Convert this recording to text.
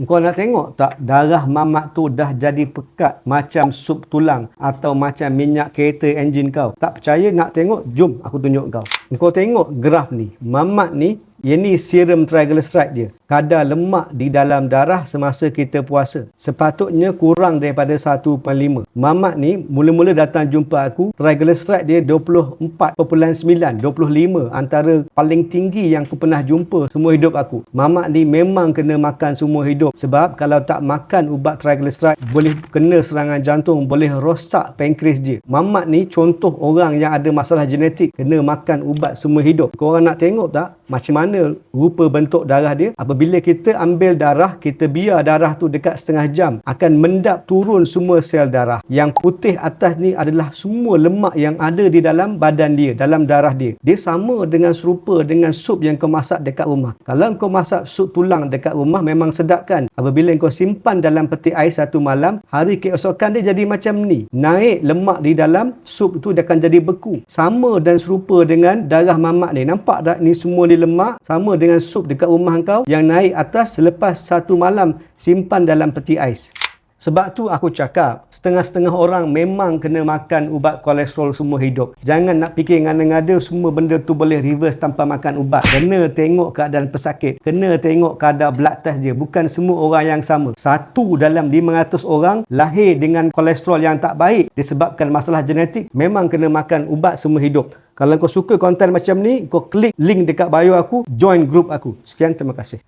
Kau nak tengok tak darah mamak tu dah jadi pekat macam sup tulang atau macam minyak kereta enjin kau? Tak percaya nak tengok? Jom aku tunjuk kau. Kau tengok graf ni. Mamak ni, ini serum triglyceride dia. Kadar lemak di dalam darah semasa kita puasa. Sepatutnya kurang daripada 1.5. Mamak ni mula-mula datang jumpa aku, triglyceride dia 24.9, 25 antara paling tinggi yang aku pernah jumpa semua hidup aku. Mamak ni memang kena makan semua hidup. Sebab kalau tak makan ubat triglyceride, boleh kena serangan jantung, boleh rosak pankreas dia. Mamak ni contoh orang yang ada masalah genetik, kena makan ubat semua hidup. Korang nak tengok tak macam mana rupa bentuk darah dia? Apabila kita ambil darah, kita biar darah tu dekat setengah jam, akan mendap turun semua sel darah. Yang putih atas ni adalah semua lemak yang ada di dalam badan dia, dalam darah dia. Dia sama dengan serupa dengan sup yang kau masak dekat rumah. Kalau kau masak sup tulang dekat rumah memang sedap kan? Apabila kau simpan dalam peti ais satu malam, hari keesokan dia jadi macam ni. Naik lemak di dalam sup tu dia akan jadi beku. Sama dan serupa dengan darah mamak ni. Nampak tak ni semua ni lemak? Sama dengan sup dekat rumah kau yang naik atas selepas satu malam simpan dalam peti ais. Sebab tu aku cakap, setengah-setengah orang memang kena makan ubat kolesterol semua hidup. Jangan nak fikir ngada-ngada semua benda tu boleh reverse tanpa makan ubat. Kena tengok keadaan pesakit. Kena tengok kadar blood test dia. Bukan semua orang yang sama. 1 dalam 500 orang lahir dengan kolesterol yang tak baik disebabkan masalah genetik. Memang kena makan ubat semua hidup. Kalau kau suka konten macam ni, kau klik link dekat bio aku, join group aku. Sekian, terima kasih.